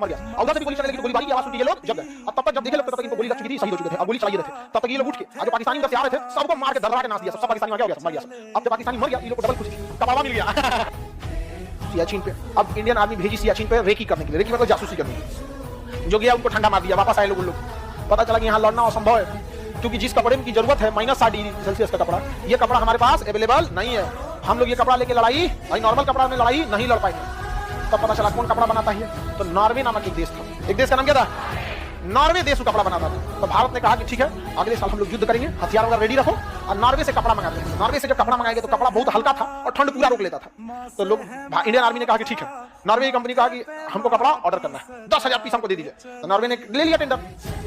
मर गया। और उधर से भी गोली चलने लगी तो गोलीबारी की आवाज सुन के ये लोग जब गए। अब तब तक जब देखे लोग तब तक इनको गोली लग चुकी थी, शहीद हो चुके थे। अब गोली चला रहे थे तब तक ये लोग उठ के जो पाकिस्तानी उधर से आ रहे थे सबको मार के दर्रा के नाच दिया। सब पाकिस्तानी हो गया, मर गया। अब जब पाकिस्तानी मर गया ये लोग को डबल खुशी, कबाबा मिल गया सियाचिन पे। अब इंडियन आर्मी भेजी सियाचिन पे रेकी करने के लिए, रेकी मतलब जासूसी करने के लिए। जो गया उनको ठंडा मार दिया, वापस आए लोग। पता चला कि यहाँ लड़ना असंभव है, क्योंकि जिस कपड़े की जरूरत है -60 डिग्री सेल्सियस का कपड़ा, ये कपड़ा हमारे पास अवेलेबल नहीं है। हम लोग ये कपड़ा लेके लड़ाई, नॉर्मल कपड़ा में लड़ाई नहीं लड़ पाएंगे। तब पता चला कौन कपड़ा बनाता है, तो नॉर्वे नामक एक देश था। एक देश का नाम क्या था? नॉर्वे देश कपड़ा बनाता था। तो भारत ने कहा कि ठीक है अगले साल हम लोग युद्ध करेंगे, हथियार वगैरह रेडी रखो, और नॉर्वे से कपड़ा मंगाते हैं। नॉर्वे से जब कपड़ा मंगाएंगे तो कपड़ा बहुत हल्का था और ठंड पूरा रोक लेता था। तो लोग इंडियन आर्मी ने कहा कि ठीक है, नॉर्वे की कंपनी कहा कि हमको कपड़ा ऑर्डर करना है, 10,000 पीस हमको दे दीजिए। तो नॉर्वे ने ले लिया टेंडर,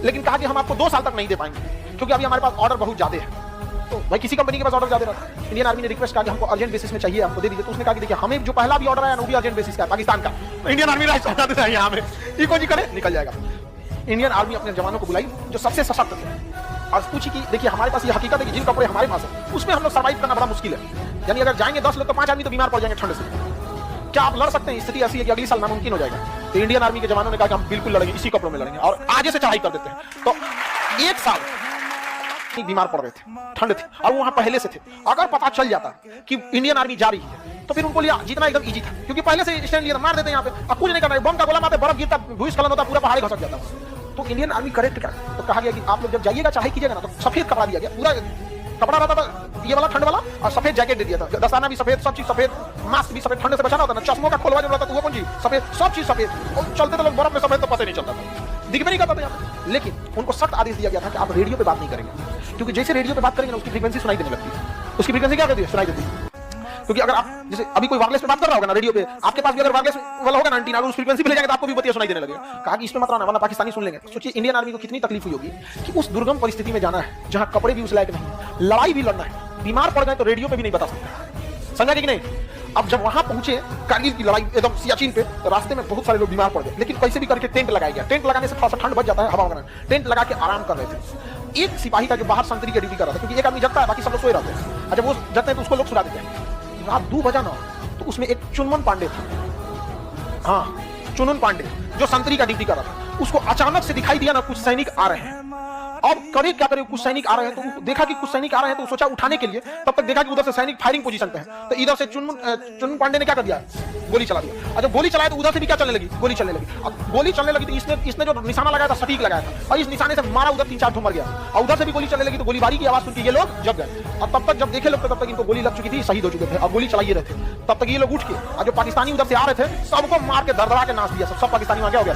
लेकिन कहा कि हम आपको 2 साल तक नहीं दे पाएंगे, क्योंकि अभी हमारे पास ऑर्डर बहुत ज्यादा है। तो भाई किसी कंपनी के पास ऑर्डर ज्यादा रहता है। इंडियन आर्मी ने रिक्वेस्ट कहा कि हमको अर्जेंट बेसिस में चाहिए, हमको दे दीजिए। तो उसने कहा कि देखिए हमें जो पहला भी ऑर्डर आया ना वो भी अर्जेंट बेसिस का है, पाकिस्तान का। तो इंडियन आर्मी राइट समझा देता है यहाँ में, ये कोई करे निकल जाएगा। इंडियन आर्मी अपने जवानों को बुलाई जो सबसे सशक्त थे और पूछी कि देखिए हमारे पास ये हकीकत है कि जिन कपड़े हमारे पास है उसमें हम लोग सर्वाइव करना बड़ा मुश्किल है। यानी अगर जाएंगे 10 लोग तो 5 आदमी तो बीमार पड़ जाएंगे ठंड से। क्या आप लड़ सकते हैं? स्थिति ऐसी है कि अगली साल नामुमकिन हो जाएगा। तो इंडियन आर्मी के जवानों ने कहा कि हम बिल्कुल लड़ेंगे, इसी कपड़ों में लड़ेंगे, और आगे से चढ़ाई कर देते हैं। तो 1 साल बीमार पड़ रहे थे, ठंड थी, और वो वहां पहले से थे। अगर पता चल जाता कि इंडियन आर्मी जा रही है तो फिर उनको लिया जीतना एकदम इजी था, क्योंकि पहले से स्टैंड लिया, मार देते यहाँ पे, अब कुछ नहीं करना है। बम का गोला मारते, बर्फ गिरता, भूस्खलन होता, पूरा पहाड़ घसक जाता। तो इंडियन आर्मी करेक्ट क्या, तो कहा गया कि आप लोग जब जाइएगा चढ़ाई कीजिएगा ना तो सफेद कपड़ा दिया गया, पूरा कपड़ा रहता था ये वाला ठंड वाला, और सफेद जैकेट दे दिया था, दस्ताना भी सफेद, सब चीज सफेद, मास्क भी सफेद, ठंड से बचाना होता ना, चश्मों का खोलवा जो रहता था वो कौन चीज सफेद, सब चीज सफेद। और चलते थे लोग बर्फ में सफेद तो पता नहीं चलता था, दिख भी नहीं करता था यहाँ पे। लेकिन उनको सख्त आदेश दिया गया था कि आप रेडियो पे बात नहीं करेंगे, क्योंकि जैसे रेडियो पे बात करेंगे ना उसकी फ्रीक्वेंसी सुनाई देने लगती है। उसकी फ्रीक्वेंसी क्या कहती है? सुनाई देती है। क्योंकि अगर आप जैसे अभी कोई वायरलेस पे बात कर रहा होगा ना रेडियो पे, आपके पास भी अगर वायरलेस वाला होगा ना एंटीना, अगर उस फ्रीक्वेंसी पे ले जाएंगे तो आपको भी बतिया सुनाई देने लगेगा। कहा कि इसमें मत रहना वरना पाकिस्तानी सुन लेंगे। सोचिए इंडियन आर्मी को कितनी तकलीफ हुई होगी कि उस दुर्गम परिस्थिति में जाना है जहां कपड़े भी उस लायक नहीं, लड़ाई भी लड़ना है, बीमार पड़ गए तो रेडियो पे भी नहीं बता सकते, समझा कि नहीं। अब जब वहां पहुंचे कारगिल की लड़ाई एकदम सियाचिन पे, तो रास्ते में बहुत सारे लोग बीमार पड़ गए, लेकिन कैसे भी करके टेंट लगाया गया। टेंट लगाने से थोड़ा सा ठंड बच जाता है, हवा वगैरह, टेंट लगा के आराम कर रहे थे। एक सिपाही का जो बाहर संतरी की ड्यूटी कर रहा था, क्योंकि एक आदमी जगता है बाकी सब लोग सोए रहते हैं, और जब वो जगते हैं तो उसको लोग सुला देते हैं। रात 2 बजा ना, तो उसमें एक चुनमुन पांडे था, हाँ चुनमुन पांडे जो संतरी का ड्यूटी कर रहा था, उसको अचानक से दिखाई दिया ना कुछ सैनिक आ रहे हैं। अब करे क्या करे, कुछ सैनिक आ रहे हैं तो देखा कि कुछ सैनिक आ रहे हैं तो सोचा उठाने के लिए, तब तक देखा कि उधर से सैनिक फायरिंग पोजीशन पे है। तो इधर से चुनमुन पांडे ने क्या कर दिया, गोली चला दिया। और जब गोली चलाया तो उधर से भी क्या चलने लगी, गोली चलने लगी। अब गोली चलने लगी तो इसने जो निशाना लगाया था सटीक लगाया था, और इस निशाने से मारा, उधर 3-4 ठो मर गया। और उधर से भी गोली चलने लगी तो गोलीबारी की आवाज सुन के ये लोग जग गए। और तब तक जब देखे लोग तब तक इनको गोली लग चुकी थी, शहीद हो चुके थे, और गोली चलाइए रहे थे। तब तक ये लोग उठ के और जो पाकिस्तानी उधर से आ रहे थे सबको मार के दरदरा के नाच दिया। सब पाकिस्तानी वहां क्या हो गया।